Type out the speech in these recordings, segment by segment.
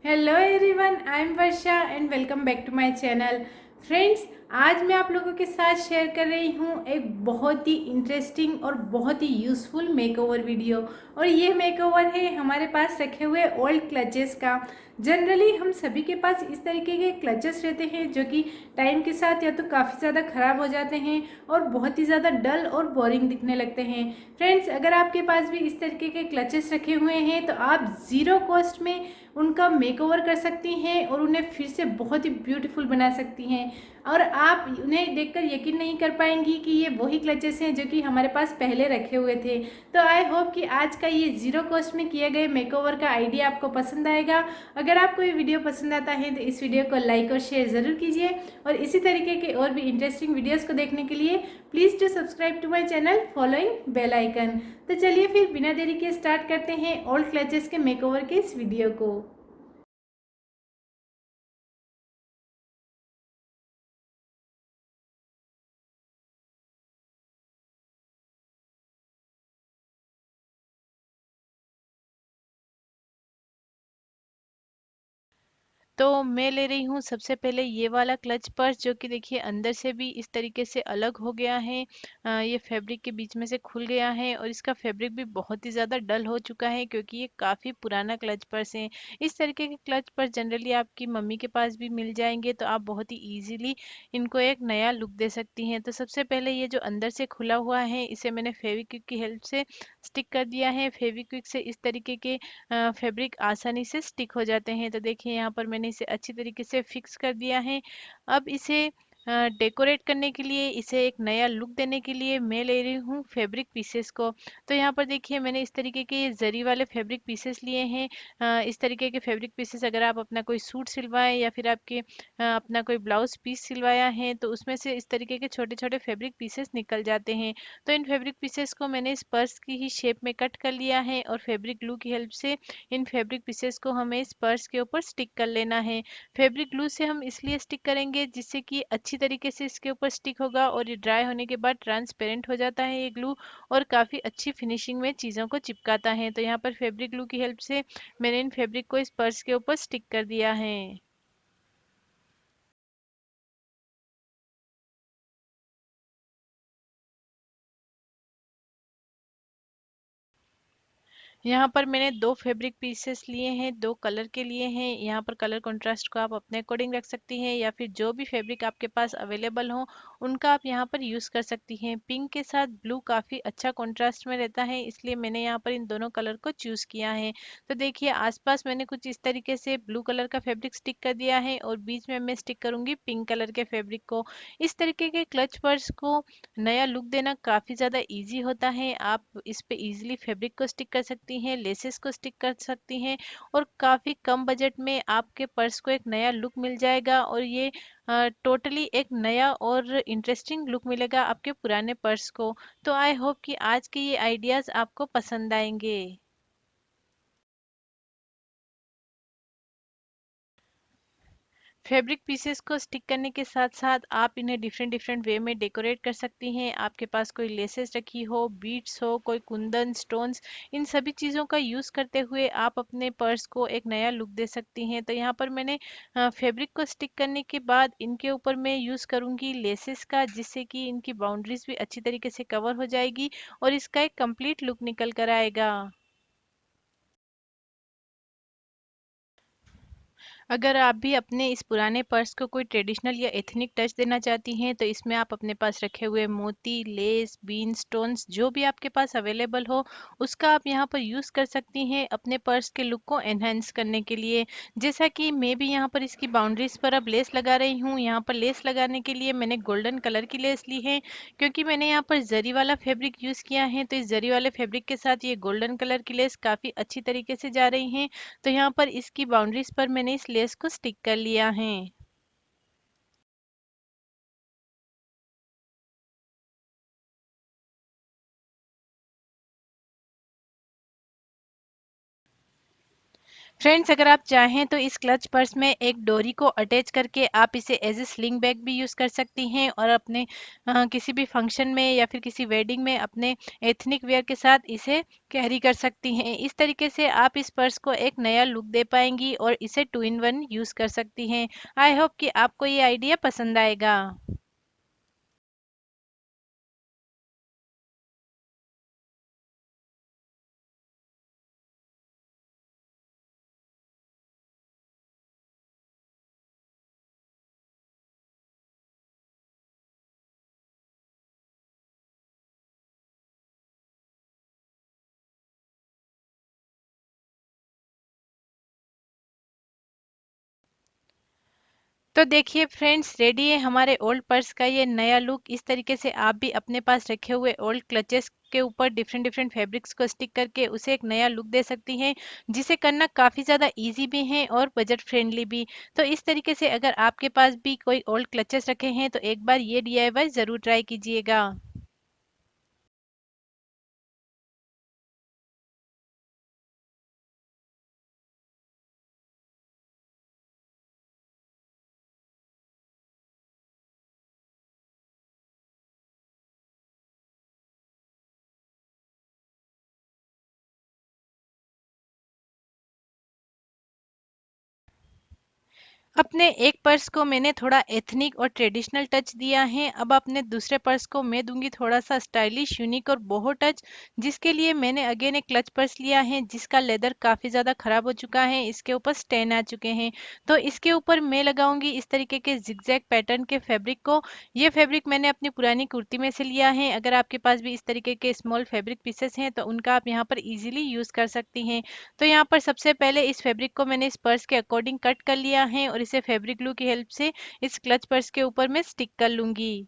Hello everyone, I am Varsha and welcome back to my channel. Friends, आज मैं आप लोगों के साथ शेयर कर रही हूँ एक बहुत ही इंटरेस्टिंग और बहुत ही यूज़फुल मेकओवर वीडियो। और ये मेकओवर है हमारे पास रखे हुए ओल्ड क्लचेस का। जनरली हम सभी के पास इस तरीके के क्लचेस रहते हैं जो कि टाइम के साथ या तो काफ़ी ज़्यादा ख़राब हो जाते हैं और बहुत ही ज़्यादा डल और बोरिंग दिखने लगते हैं। फ्रेंड्स, अगर आपके पास भी इस तरीके के क्लचेस रखे हुए हैं तो आप ज़ीरो कॉस्ट में उनका मेकओवर कर सकती हैं और उन्हें फिर से बहुत ही ब्यूटीफुल बना सकती हैं। और आप उन्हें देखकर यकीन नहीं कर पाएंगी कि ये वही क्लचेस हैं जो कि हमारे पास पहले रखे हुए थे। तो आई होप कि आज का ये ज़ीरो कॉस्ट में किए गए मेकओवर का आइडिया आपको पसंद आएगा। अगर आपको ये वीडियो पसंद आता है तो इस वीडियो को लाइक और शेयर ज़रूर कीजिए और इसी तरीके के और भी इंटरेस्टिंग वीडियोज़ को देखने के लिए please do subscribe to my channel following bell icon. तो चलिए फिर बिना देरी के स्टार्ट करते हैं ओल्ड क्लचेस के मेकओवर के इस वीडियो को। तो मैं ले रही हूँ सबसे पहले ये वाला क्लच पर्स, जो कि देखिए अंदर से भी इस तरीके से अलग हो गया है। ये फैब्रिक के बीच में से खुल गया है और इसका फैब्रिक भी बहुत ही ज़्यादा डल हो चुका है क्योंकि ये काफ़ी पुराना क्लच पर्स है। इस तरीके के क्लच पर्स जनरली आपकी मम्मी के पास भी मिल जाएंगे, तो आप बहुत ही ईजिली इनको एक नया लुक दे सकती हैं। तो सबसे पहले ये जो अंदर से खुला हुआ है इसे मैंने फेविक्विक की हेल्प से स्टिक कर दिया है। फेविक्विक से इस तरीके के फैब्रिक आसानी से स्टिक हो जाते हैं। तो देखिए यहाँ पर मैंने इसे अच्छी तरीके से फिक्स कर दिया है। अब इसे डेकोरेट करने के लिए, इसे एक नया लुक देने के लिए मैं ले रही हूँ फैब्रिक पीसेस को। तो यहाँ पर देखिए मैंने इस तरीके के ये जरी वाले फैब्रिक पीसेस लिए हैं। इस तरीके के फैब्रिक पीसेस अगर आप अपना कोई सूट सिलवाएं या फिर आपके अपना कोई ब्लाउज पीस सिलवाया है तो उसमें से इस तरीके के छोटे छोटे फैब्रिक पीसेस निकल जाते हैं। तो इन फैब्रिक पीसेस को मैंने इस पर्स की ही शेप में कट कर लिया है और फैब्रिक ग्लू की हेल्प से इन फैब्रिक पीसेस को हमें इस पर्स के ऊपर स्टिक कर लेना है। फैब्रिक ग्लू से हम इसलिए स्टिक करेंगे जिससे कि अच्छी तरीके से इसके ऊपर स्टिक होगा और ये ड्राई होने के बाद ट्रांसपेरेंट हो जाता है ये ग्लू और काफ़ी अच्छी फिनिशिंग में चीज़ों को चिपकाता है। तो यहाँ पर फैब्रिक ग्लू की हेल्प से मैंने इन फैब्रिक को इस पर्स के ऊपर स्टिक कर दिया है। यहाँ पर मैंने दो फैब्रिक पीसेस लिए हैं, दो कलर के लिए हैं। यहाँ पर कलर कंट्रास्ट को आप अपने अकॉर्डिंग रख सकती हैं या फिर जो भी फैब्रिक आपके पास अवेलेबल हो उनका आप यहाँ पर यूज़ कर सकती हैं। पिंक के साथ ब्लू काफ़ी अच्छा कंट्रास्ट में रहता है, इसलिए मैंने यहाँ पर इन दोनों कलर को चूज़ किया है। तो देखिए आसपास मैंने कुछ इस तरीके से ब्लू कलर का फैब्रिक स्टिक कर दिया है और बीच में मैं स्टिक करूँगी पिंक कलर के फैब्रिक को। इस तरीके के क्लच पर्स को नया लुक देना काफ़ी ज़्यादा इजी होता है। आप इस पे इजीली फैब्रिक को स्टिक कर सकती हैं, लेसेस को स्टिक कर सकती हैं और काफ़ी कम बजट में आपके पर्स को एक नया लुक मिल जाएगा और ये टोटली एक नया और इंटरेस्टिंग लुक मिलेगा आपके पुराने पर्स को। तो आई होप कि आज के ये आइडियाज़ आपको पसंद आएंगे। फैब्रिक पीसेस को स्टिक करने के साथ साथ आप इन्हें डिफरेंट डिफरेंट वे में डेकोरेट कर सकती हैं। आपके पास कोई लेसेस रखी हो, बीड्स हो, कोई कुंदन स्टोन्स, इन सभी चीज़ों का यूज़ करते हुए आप अपने पर्स को एक नया लुक दे सकती हैं। तो यहाँ पर मैंने फैब्रिक को स्टिक करने के बाद इनके ऊपर मैं यूज़ करूँगी लेसेस का, जिससे कि इनकी बाउंड्रीज भी अच्छी तरीके से कवर हो जाएगी और इसका एक कंप्लीट लुक निकल कर आएगा। अगर आप भी अपने इस पुराने पर्स को कोई ट्रेडिशनल या एथनिक टच देना चाहती हैं तो इसमें आप अपने पास रखे हुए मोती, लेस, बीन, स्टोन्स जो भी आपके पास अवेलेबल हो उसका आप यहाँ पर यूज़ कर सकती हैं अपने पर्स के लुक को एनहेंस करने के लिए। जैसा कि मैं भी यहाँ पर इसकी बाउंड्रीज पर अब लेस लगा रही हूँ। यहाँ पर लेस लगाने के लिए मैंने गोल्डन कलर की लेस ली है क्योंकि मैंने यहाँ पर जरी वाला फैब्रिक यूज़ किया है, तो इस जरी वाले फैब्रिक के साथ ये गोल्डन कलर की लेस काफ़ी अच्छी तरीके से जा रही है। तो यहाँ पर इसकी बाउंड्रीज पर मैंने इस लेस को स्टिक कर लिया है। फ्रेंड्स, अगर आप चाहें तो इस क्लच पर्स में एक डोरी को अटैच करके आप इसे एज ए स्लिंग बैग भी यूज़ कर सकती हैं और अपने किसी भी फंक्शन में या फिर किसी वेडिंग में अपने एथनिक वेयर के साथ इसे कैरी कर सकती हैं। इस तरीके से आप इस पर्स को एक नया लुक दे पाएंगी और इसे 2 in 1 यूज़ कर सकती हैं। आई होप कि आपको ये आइडिया पसंद आएगा। तो देखिए फ्रेंड्स, रेडी है हमारे ओल्ड पर्स का ये नया लुक। इस तरीके से आप भी अपने पास रखे हुए ओल्ड क्लचेस के ऊपर डिफरेंट डिफरेंट फैब्रिक्स को स्टिक करके उसे एक नया लुक दे सकती हैं, जिसे करना काफ़ी ज़्यादा इजी भी है और बजट फ्रेंडली भी। तो इस तरीके से अगर आपके पास भी कोई ओल्ड क्लचेस रखे हैं तो एक बार ये DIY ज़रूर ट्राई कीजिएगा। अपने एक पर्स को मैंने थोड़ा एथनिक और ट्रेडिशनल टच दिया है। अब अपने दूसरे पर्स को मैं दूंगी थोड़ा सा स्टाइलिश, यूनिक और बोहो टच, जिसके लिए मैंने अगेन एक क्लच पर्स लिया है जिसका लेदर काफ़ी ज़्यादा ख़राब हो चुका है, इसके ऊपर स्टेन आ चुके हैं। तो इसके ऊपर मैं लगाऊंगी इस तरीके के जिगजैग पैटर्न के फैब्रिक को। ये फैब्रिक मैंने अपनी पुरानी कुर्ती में से लिया है। अगर आपके पास भी इस तरीके के स्मॉल फैब्रिक पीसेस हैं तो उनका आप यहाँ पर इजीली यूज़ कर सकती हैं। तो यहाँ पर सबसे पहले इस फैब्रिक को मैंने इस पर्स के अकॉर्डिंग कट कर लिया है और इसे फैब्रिक ग्लू की हेल्प से इस क्लच पर्स के ऊपर मैं स्टिक कर लूंगी।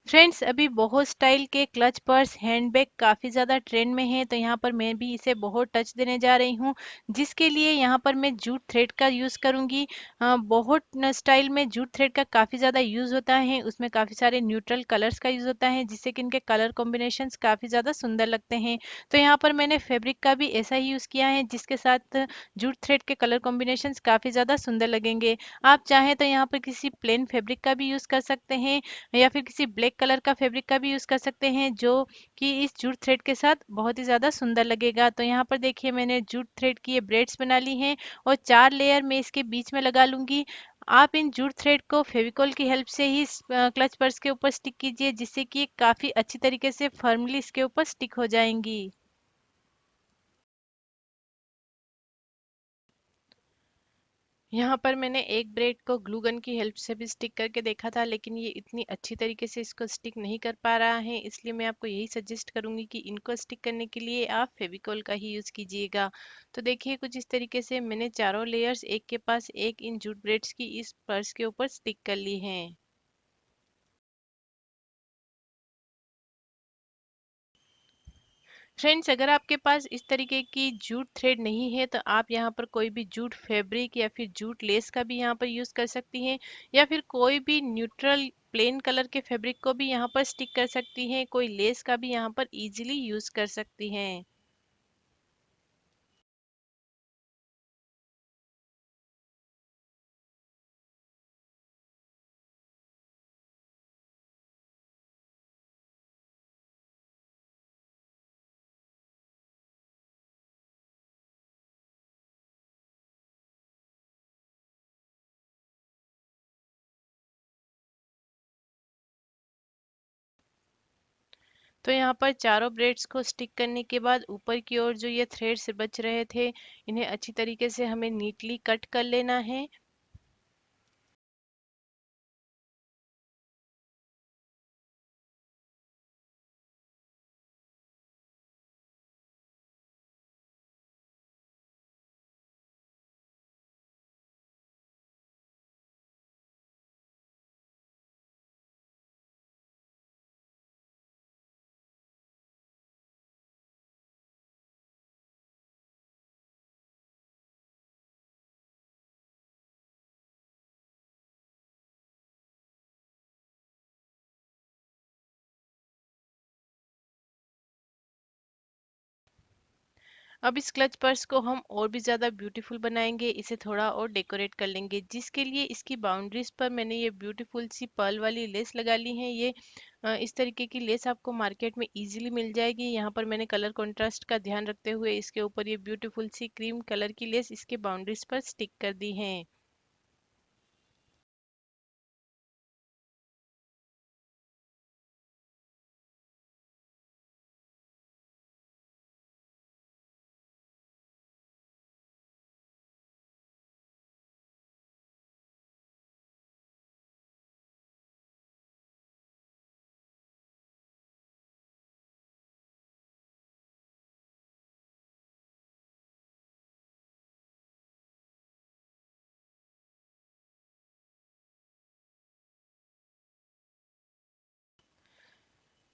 फ्रेंड्स, अभी बहुत स्टाइल के क्लच पर्स हैंडबैग काफ़ी ज़्यादा ट्रेंड में है, तो यहाँ पर मैं भी इसे बहुत टच देने जा रही हूँ, जिसके लिए यहाँ पर मैं जूट थ्रेड का यूज़ करूँगी। बहुत स्टाइल में जूट थ्रेड का काफ़ी ज़्यादा यूज़ होता है, उसमें काफ़ी सारे न्यूट्रल कलर्स का यूज़ होता है जिससे कि इनके कलर कॉम्बिनेशंस काफ़ी ज़्यादा सुंदर लगते हैं। तो यहाँ पर मैंने फैब्रिक का भी ऐसा ही यूज़ किया है जिसके साथ जूट थ्रेड के कलर कॉम्बिनेशंस काफ़ी ज़्यादा सुंदर लगेंगे। आप चाहें तो यहाँ पर किसी प्लेन फैब्रिक का भी यूज़ कर सकते हैं या फिर किसी ब्लैक कलर का फैब्रिक का भी यूज़ कर सकते हैं जो कि इस जूट थ्रेड के साथ बहुत ही ज़्यादा सुंदर लगेगा। तो यहाँ पर देखिए मैंने जूट थ्रेड की ये ब्रेड्स बना ली हैं और 4 लेयर में इसके बीच में लगा लूंगी। आप इन जूट थ्रेड को फेविकॉल की हेल्प से ही क्लच पर्स के ऊपर स्टिक कीजिए, जिससे कि ये काफ़ी अच्छी तरीके से फर्मली इसके ऊपर स्टिक हो जाएंगी। यहाँ पर मैंने एक ब्रेड को ग्लू गन की हेल्प से भी स्टिक करके देखा था, लेकिन ये इतनी अच्छी तरीके से इसको स्टिक नहीं कर पा रहा है, इसलिए मैं आपको यही सजेस्ट करूंगी कि इनको स्टिक करने के लिए आप फेविकॉल का ही यूज़ कीजिएगा। तो देखिए कुछ इस तरीके से मैंने चारों लेयर्स एक के पास एक इन जूट ब्रेड्स की इस पर्स के ऊपर स्टिक कर ली हैं। फ्रेंड्स, अगर आपके पास इस तरीके की जूट थ्रेड नहीं है तो आप यहाँ पर कोई भी जूट फैब्रिक या फिर जूट लेस का भी यहाँ पर यूज़ कर सकती हैं, या फिर कोई भी न्यूट्रल प्लेन कलर के फैब्रिक को भी यहाँ पर स्टिक कर सकती हैं, कोई लेस का भी यहाँ पर इजीली यूज़ कर सकती हैं। तो यहाँ पर चारों ब्रेड्स को स्टिक करने के बाद ऊपर की ओर जो ये थ्रेड्स बच रहे थे, इन्हें अच्छी तरीके से हमें नीटली कट कर लेना है। अब इस क्लच पर्स को हम और भी ज़्यादा ब्यूटीफुल बनाएंगे, इसे थोड़ा और डेकोरेट कर लेंगे, जिसके लिए इसकी बाउंड्रीज पर मैंने ये ब्यूटीफुल सी पर्ल वाली लेस लगा ली है। ये इस तरीके की लेस आपको मार्केट में इजीली मिल जाएगी। यहाँ पर मैंने कलर कंट्रास्ट का ध्यान रखते हुए इसके ऊपर ये ब्यूटीफुल सी क्रीम कलर की लेस इसके बाउंड्रीज पर स्टिक कर दी है।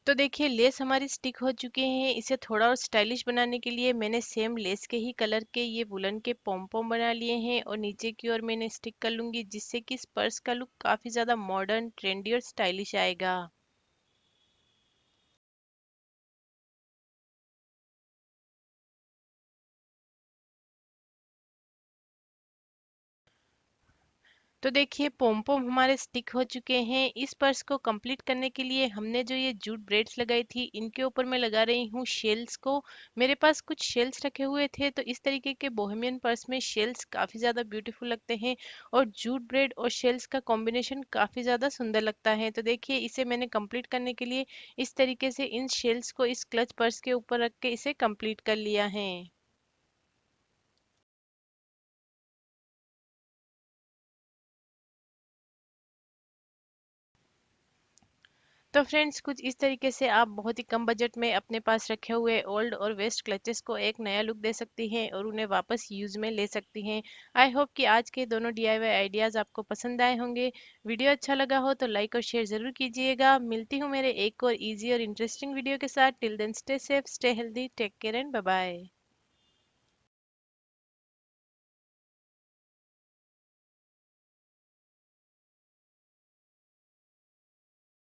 तो देखिए लेस हमारी स्टिक हो चुके हैं। इसे थोड़ा और स्टाइलिश बनाने के लिए मैंने सेम लेस के ही कलर के ये वुलन के पॉम पॉम बना लिए हैं और नीचे की ओर मैंने स्टिक कर लूंगी, जिससे कि इस पर्स का लुक काफी ज्यादा मॉडर्न, ट्रेंडी और स्टाइलिश आएगा। तो देखिए पोम हमारे स्टिक हो चुके हैं। इस पर्स को कंप्लीट करने के लिए हमने जो ये जूट ब्रेड्स लगाई थी, इनके ऊपर मैं लगा रही हूँ शेल्स को। मेरे पास कुछ शेल्स रखे हुए थे, तो इस तरीके के बोहेमियन पर्स में शेल्स काफी ज्यादा ब्यूटीफुल लगते हैं और जूट ब्रेड और शेल्स का कॉम्बिनेशन काफी ज्यादा सुंदर लगता है। तो देखिए इसे मैंने कंप्लीट करने के लिए इस तरीके से इन शेल्स को इस क्लच पर्स के ऊपर रख के इसे कंप्लीट कर लिया है। तो फ्रेंड्स कुछ इस तरीके से आप बहुत ही कम बजट में अपने पास रखे हुए ओल्ड और वेस्ट क्लचेस को एक नया लुक दे सकती हैं और उन्हें वापस यूज में ले सकती हैं। आई होप कि आज के दोनों डीआईवाई आइडियाज आपको पसंद आए होंगे। वीडियो अच्छा लगा हो तो लाइक और शेयर जरूर कीजिएगा। मिलती हूँ मेरे एक और इजी और इंटरेस्टिंग वीडियो के साथ। Till then stay safe, stay healthy, take care and bye bye.